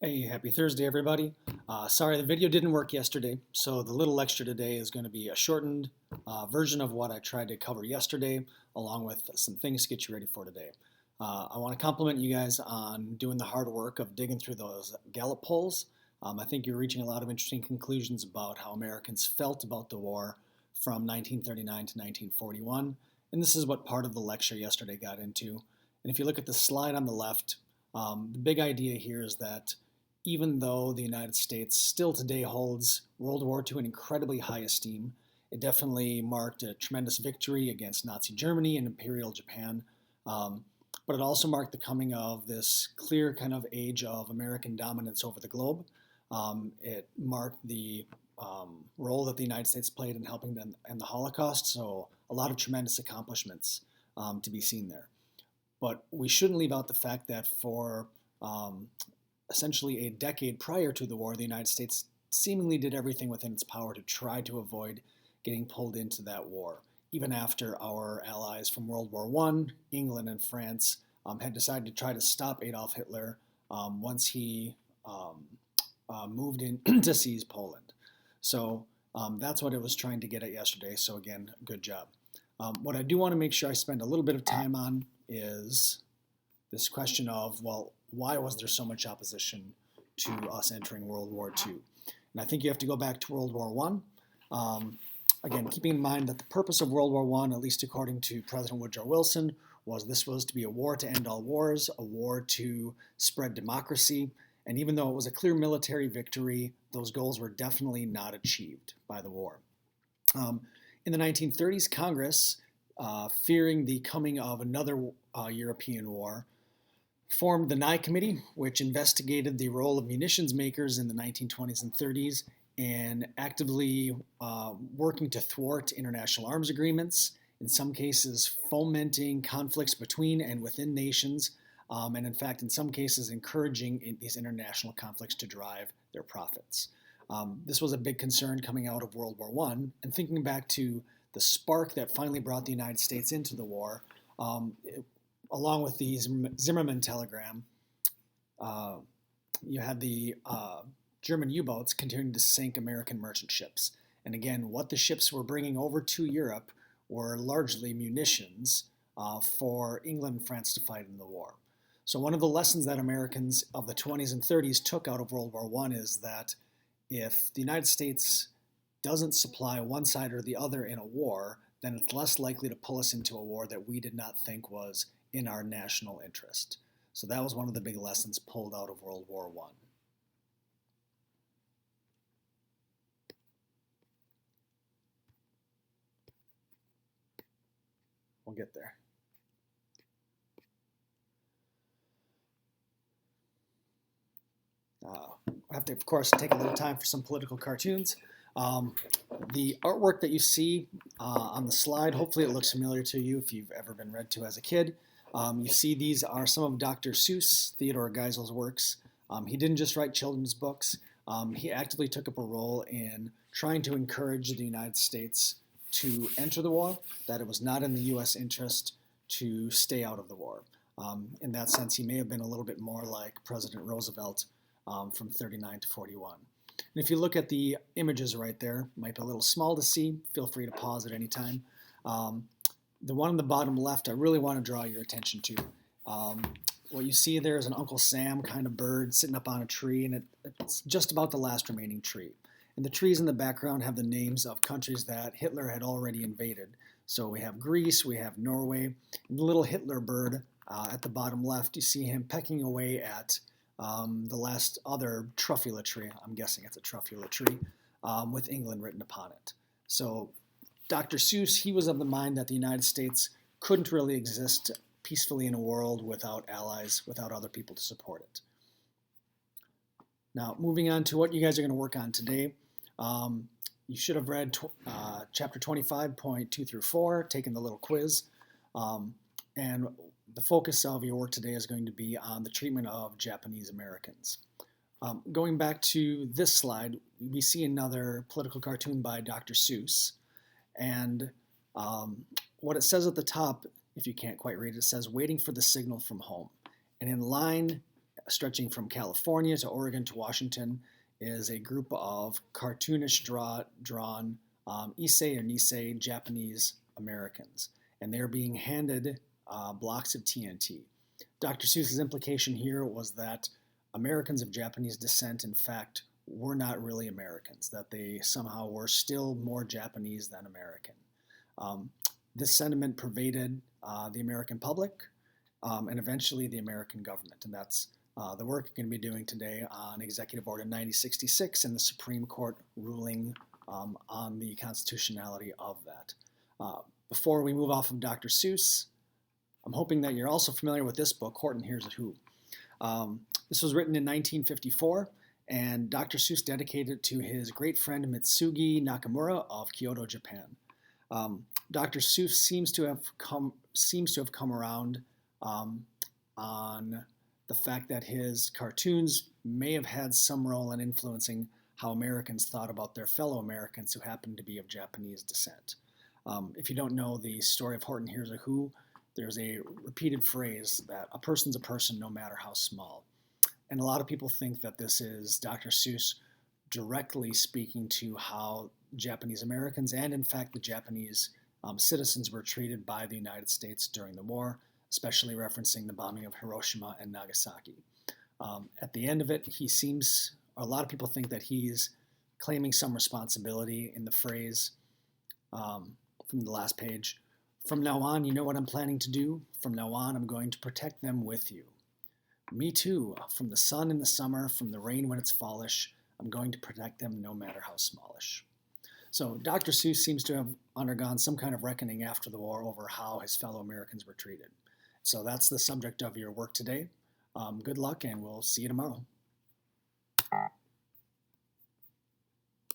Hey, happy Thursday, everybody. Sorry the video didn't work yesterday, so the little lecture today is going to be a shortened version of what I tried to cover yesterday, along with some things to get you ready for today. I want to compliment you guys on doing the hard work of digging through those Gallup polls. I think you're reaching a lot of interesting conclusions about how Americans felt about the war from 1939 to 1941, and this is what part of the lecture yesterday got into. And if you look at the slide on the left, the big idea here is that even though the United States still today holds World War II in incredibly high esteem, it definitely marked a tremendous victory against Nazi Germany and Imperial Japan. Um, but it also marked the coming of this clear kind of age of American dominance over the globe. It marked the role that the United States played in helping them end the Holocaust, so a lot of tremendous accomplishments to be seen there. But we shouldn't leave out the fact that for essentially a decade prior to the war, the United States seemingly did everything within its power to try to avoid getting pulled into that war, even after our allies from World War I, England and France, had decided to try to stop Adolf Hitler once he moved in to seize Poland. So that's what it was trying to get at yesterday. So again, good job. What I do want to make sure I spend a little bit of time on is this question of, well, why was there so much opposition to us entering World War II? And I think you have to go back to World War I. Again, keeping in mind that the purpose of World War I, at least according to President Woodrow Wilson, was this was to be a war to end all wars, a war to spread democracy. And even though it was a clear military victory, those goals were definitely not achieved by the war. In the 1930s, Congress, fearing the coming of another European war, formed the WWII Committee, which investigated the role of munitions makers in the 1920s and 30s and actively working to thwart international arms agreements, in some cases fomenting conflicts between and within nations, and in fact, in some cases, encouraging these international conflicts to drive their profits. This was a big concern coming out of World War I, and thinking back to the spark that finally brought the United States into the war, along with the Zimmermann telegram, you had the German U-boats continuing to sink American merchant ships. And again, what the ships were bringing over to Europe were largely munitions for England and France to fight in the war. So one of the lessons that Americans of the 20s and 30s took out of World War I is that if the United States doesn't supply one side or the other in a war, then it's less likely to pull us into a war that we did not think was in our national interest. So that was one of the big lessons pulled out of World War I. We'll get there. I have to, of course, take a little time for some political cartoons. The artwork that you see on the slide, hopefully it looks familiar to you if you've ever been read to as a kid. You see these are some of Dr. Seuss, Theodore Geisel's works. He didn't just write children's books. He actively took up a role in trying to encourage the United States to enter the war, that it was not in the U.S. interest to stay out of the war. In that sense, he may have been a little bit more like President Roosevelt from 39 to 41. And if you look at the images right there, might be a little small to see. Feel free to pause at any time. The one on the bottom left, I really want to draw your attention to. What you see there is an Uncle Sam kind of bird sitting up on a tree, and it's just about the last remaining tree. And the trees in the background have the names of countries that Hitler had already invaded. So we have Greece, we have Norway, and the little Hitler bird at the bottom left, you see him pecking away at the last other truffula tree. I'm guessing it's a truffula tree with England written upon it. So Dr. Seuss, he was of the mind that the United States couldn't really exist peacefully in a world without allies, without other people to support it. Now, moving on to what you guys are going to work on today. You should have read chapter 25.2 through 4, taken the little quiz. And the focus of your work today is going to be on the treatment of Japanese Americans. Going back to this slide, we see another political cartoon by Dr. Seuss. And what it says at the top, if you can't quite read it, it says, "Waiting for the signal from home." And in line stretching from California to Oregon to Washington, is a group of cartoonish drawn Issei or Nisei Japanese Americans, and they're being handed blocks of TNT. Dr. Seuss's implication here was that Americans of Japanese descent, in fact, were not really Americans, that they somehow were still more Japanese than American. This sentiment pervaded the American public and eventually the American government, and that's the work we're going to be doing today on Executive Order 9066 and the Supreme Court ruling on the constitutionality of that. Before we move off of Dr. Seuss, I'm hoping that you're also familiar with this book, Horton Hears a Who. This was written in 1954, and Dr. Seuss dedicated it to his great friend Mitsugi Nakamura of Kyoto, Japan. Dr. Seuss seems to have come around on the fact that his cartoons may have had some role in influencing how Americans thought about their fellow Americans who happened to be of Japanese descent. If you don't know the story of Horton Hears a Who, there's a repeated phrase that a person's a person no matter how small. And a lot of people think that this is Dr. Seuss directly speaking to how Japanese Americans and in fact the Japanese citizens were treated by the United States during the war, especially referencing the bombing of Hiroshima and Nagasaki. At the end of it, a lot of people think that he's claiming some responsibility in the phrase from the last page. From now on, you know what I'm planning to do? From now on, I'm going to protect them with you. Me too. From the sun in the summer, from the rain when it's fallish, I'm going to protect them no matter how smallish. So Dr. Seuss seems to have undergone some kind of reckoning after the war over how his fellow Americans were treated. So that's the subject of your work today. Good luck, and we'll see you tomorrow.